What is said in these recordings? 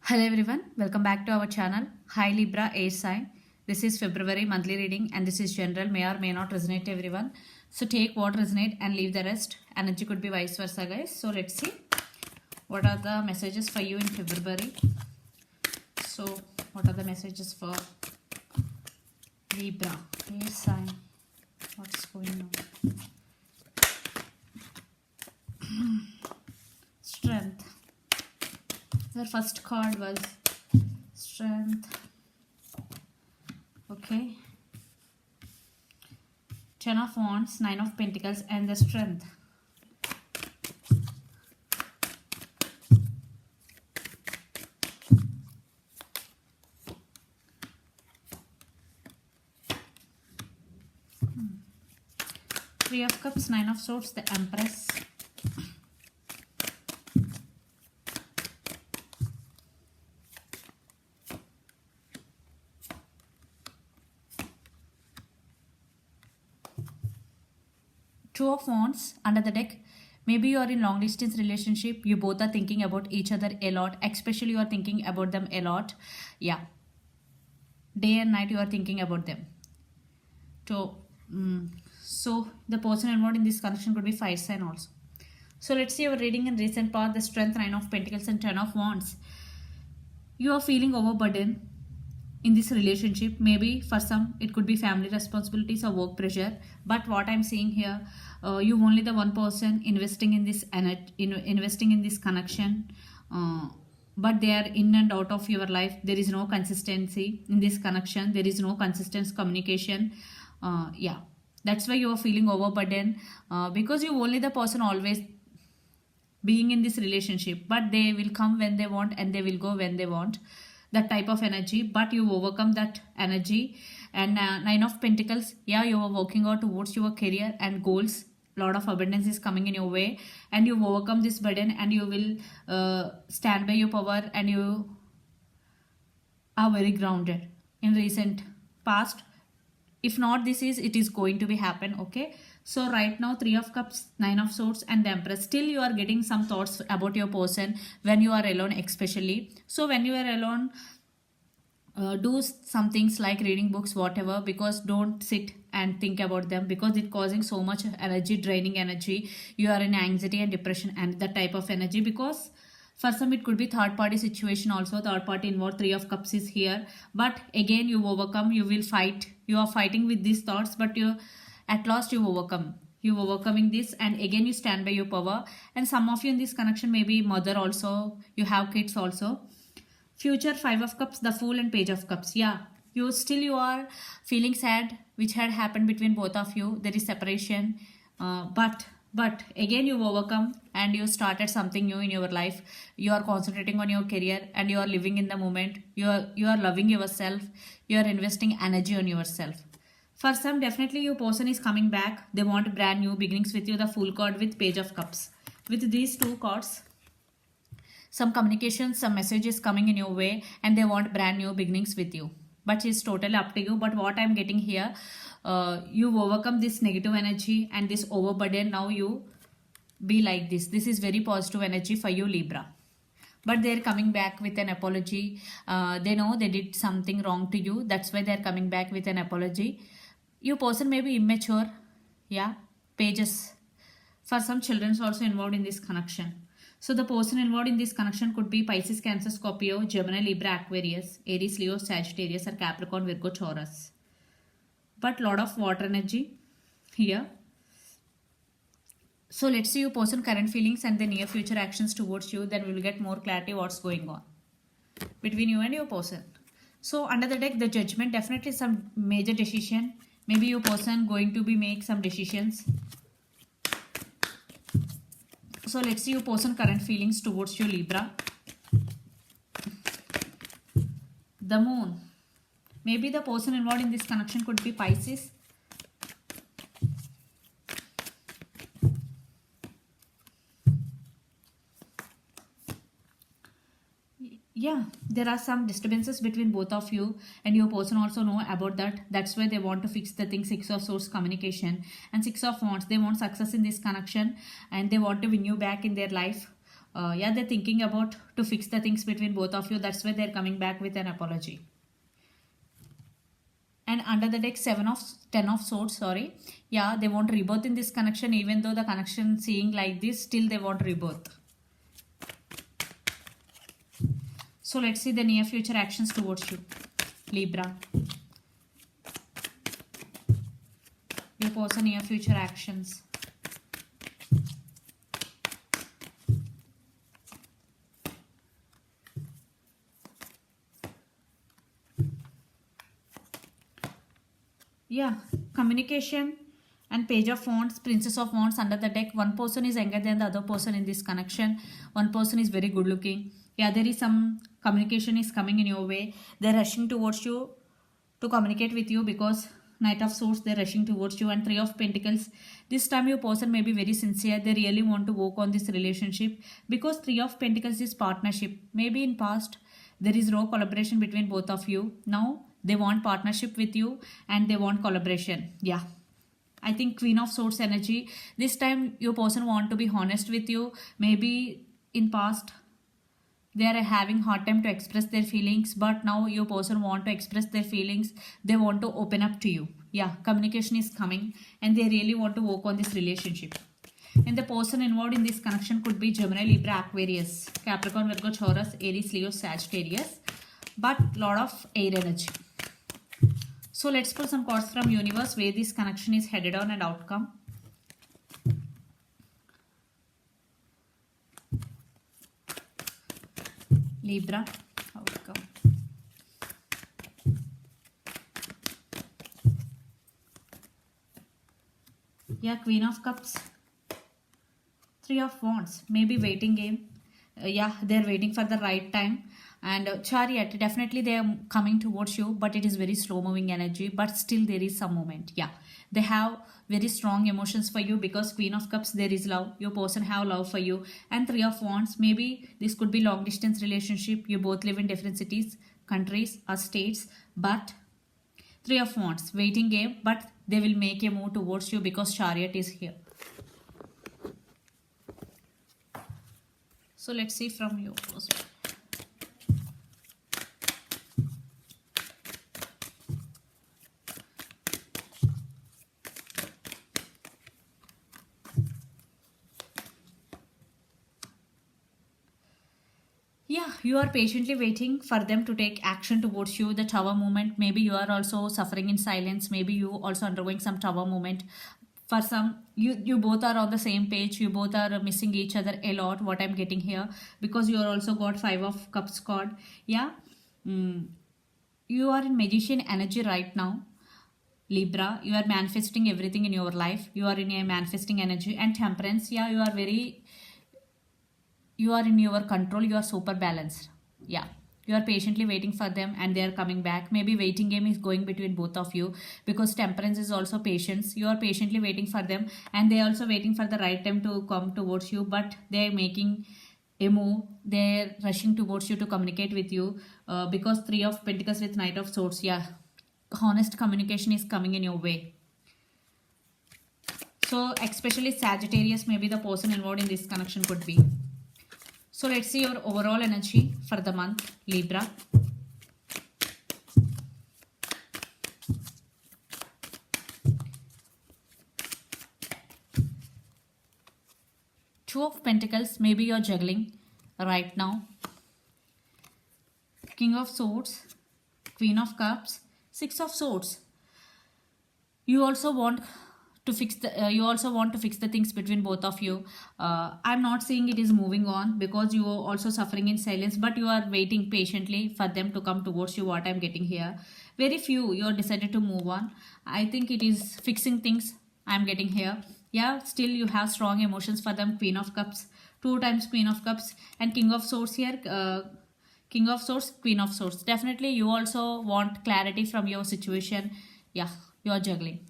Hello everyone, welcome back to our channel. Hi Libra Air Sign. This is February monthly reading and this is general, may or may not resonate to everyone. So take what resonate and leave the rest. Energy could be vice versa guys. So let's see what are the messages for you in February. So what are the messages for Libra Air Sign? What's going on? Strength. The first card was Strength. Okay. 10 of Wands, 9 of Pentacles and the Strength. Three of Cups, 9 of Swords, the Empress. Two of Wands under the deck. Maybe you are in long distance relationship. You both are thinking about each other a lot. Especially you are thinking about them a lot. Yeah. Day and night you are thinking about them. So the person involved in this connection could be fire sign also. So let's see our reading in recent part. The Strength, 9 of Pentacles and 10 of Wands. You are feeling overburdened in this relationship. Maybe for some it could be family responsibilities or work pressure, but what I'm seeing here, you only the one person investing in this investing in this connection, but they are in and out of your life. There is no consistency in this connection. There is no consistent communication. Yeah, that's why you are feeling overburdened, because you only the person always being in this relationship, but they will come when they want and they will go when they want, that type of energy. But you overcome that energy. And 9 of Pentacles, yeah, you are working out towards your career and goals. Lot of abundance is coming in your way and you overcome this burden and you will stand by your power and you are very grounded in recent past. If not, it is going to be happen. Okay, so right now 3 of Cups, 9 of Swords and the Empress. Still you are getting some thoughts about your person when you are alone, especially. So when you are alone, do some things like reading books, whatever, because don't sit and think about them, because it's causing so much energy, draining energy. You are in anxiety and depression and that type of energy, because for some it could be third party situation also. Third party involved. 3 of Cups is here, but again you overcome. You will fight. You are fighting with these thoughts, but you at last you overcome. You overcoming this and again you stand by your power. And some of you in this connection may be mother also. You have kids also. Future 5 of Cups, the Fool and Page of Cups. Yeah, you are feeling sad which had happened between both of you. There is separation, but again you overcome and you started something new in your life. You are concentrating on your career and you are living in the moment. You are loving yourself. You are investing energy on yourself. For some, definitely your person is coming back. They want brand new beginnings with you. The Fool card with Page of Cups. With these two cards, some communication, some messages coming in your way and they want brand new beginnings with you. But it's totally up to you. But what I'm getting here, you overcome this negative energy and this overburden. Now you be like this. This is very positive energy for you, Libra. But they're coming back with an apology. They know they did something wrong to you. That's why they're coming back with an apology. Your person may be immature. Yeah, Pages. For some, children's also involved in this connection. So the person involved in this connection could be Pisces, Cancer, Scorpio, Gemini, Libra, Aquarius, Aries, Leo, Sagittarius or Capricorn, Virgo, Taurus. But lot of water energy here. So let's see your person current feelings and the near future actions towards you. Then we will get more clarity what's going on between you and your person. So under the deck, the Judgment, definitely some major decision. Maybe your person going to be make some decisions. So let's see your person current feelings towards you, Libra. The Moon. Maybe the person involved in this connection could be Pisces. Yeah, there are some disturbances between both of you and your person also know about that. That's why they want to fix the thing. 6 of Swords, communication, and 6 of Wands. They want success in this connection and they want to win you back in their life. Yeah, they're thinking about to fix the things between both of you. That's why they're coming back with an apology. And under the deck, 10 of swords, sorry. Yeah, they want rebirth in this connection. Even though the connection seeing like this, still they want rebirth. So let's see the near future actions towards you, Libra. Your person near future actions. Yeah, communication and page of wands, princess of wands under the deck. One person is younger than the other person in this connection. One person is very good looking. Yeah, there is some communication is coming in your way. They're rushing towards you to communicate with you because knight of swords, they're rushing towards you. And three of pentacles, this time your person may be very sincere. They really want to work on this relationship because three of pentacles is partnership. Maybe in past there is no collaboration between both of you. Now they want partnership with you and they want collaboration. Yeah, I think queen of swords energy. This time your person want to be honest with you. Maybe in past they are having hard time to express their feelings, but now your person want to express their feelings. They want to open up to you. Yeah, communication is coming and they really want to work on this relationship. And the person involved in this connection could be Gemini, Libra, Aquarius, Capricorn, Virgo, Taurus, Aries, Leo, Sagittarius, but lot of air energy. So let's pull some cards from universe where this connection is headed on and outcome. Libra, outcome. Yeah, Queen of Cups. Three of Wands. Maybe waiting game. Yeah, they're waiting for the right time. And Chariot, definitely they are coming towards you, but it is very slow moving energy, but still there is some moment. Yeah, they have very strong emotions for you because Queen of Cups, there is love. Your person have love for you. And Three of Wands, maybe this could be long distance relationship. You both live in different cities, countries or states, but Three of Wands, waiting game, but they will make a move towards you because Chariot is here. So let's see from your perspective. Yeah, you are patiently waiting for them to take action towards you. The tower movement, maybe you are also suffering in silence. Maybe you also undergoing some tower movement. For some, you both are on the same page. You both are missing each other a lot. What I'm getting here, because you are also got Five of Cups card. Yeah, you are in magician energy right now. Libra, you are manifesting everything in your life. You are in a manifesting energy. And Temperance, yeah, you are in your control. You are super balanced. Yeah, you are patiently waiting for them and they are coming back. Maybe waiting game is going between both of you because Temperance is also patience. You are patiently waiting for them and they are also waiting for the right time to come towards you, but they are making a move. They're rushing towards you to communicate with you because Three of Pentacles with Knight of Swords. Yeah, honest communication is coming in your way. So especially Sagittarius, maybe the person involved in this connection could be. So let's see your overall energy for the month, Libra. Two of Pentacles, maybe you're juggling right now. King of Swords, Queen of Cups, Six of Swords. You also want to fix the things between both of you. I'm not saying it is moving on because you are also suffering in silence, but you are waiting patiently for them to come towards you. What I'm getting here, very few you are decided to move on. I think it is fixing things I'm getting here. Yeah, still you have strong emotions for them. Queen of Cups, two times Queen of Cups, and King of Swords here. King of Swords, Queen of Swords. Definitely you also want clarity from your situation. Yeah, you are juggling.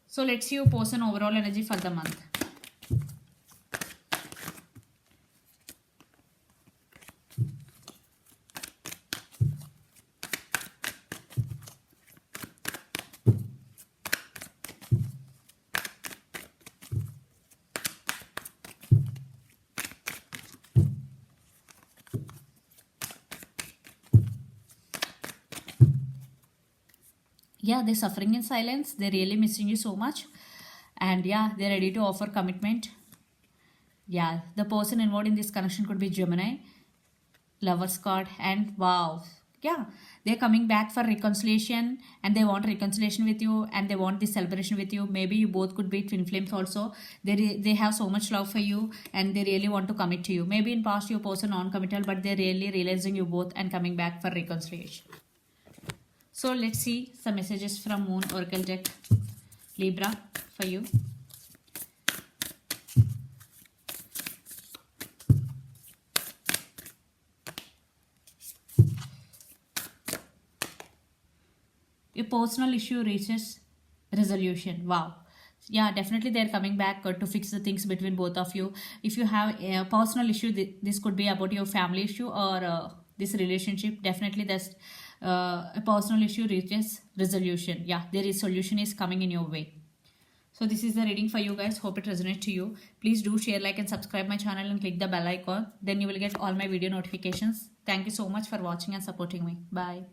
So let's see your person overall energy for the month. Yeah, they're suffering in silence. They're really missing you so much. And yeah, they're ready to offer commitment. Yeah, the person involved in this connection could be Gemini, Lovers card, and wow. Yeah, they're coming back for reconciliation and they want reconciliation with you and they want this celebration with you. Maybe you both could be twin flames also. They have so much love for you and they really want to commit to you. Maybe in past your person non-committal, but they're really realizing you both and coming back for reconciliation. So let's see some messages from Moon Oracle deck, Libra, for you. A personal issue reaches resolution. Wow. Yeah, definitely they're coming back to fix the things between both of you. If you have a personal issue, this could be about your family issue or this relationship. Definitely that's a personal issue reaches resolution. Yeah, there is solution is coming in your way. So this is the reading for you guys. Hope it resonates to you. Please do share, like and subscribe my channel and click the bell icon. Then you will get all my video notifications. Thank you so much for watching and supporting me. Bye.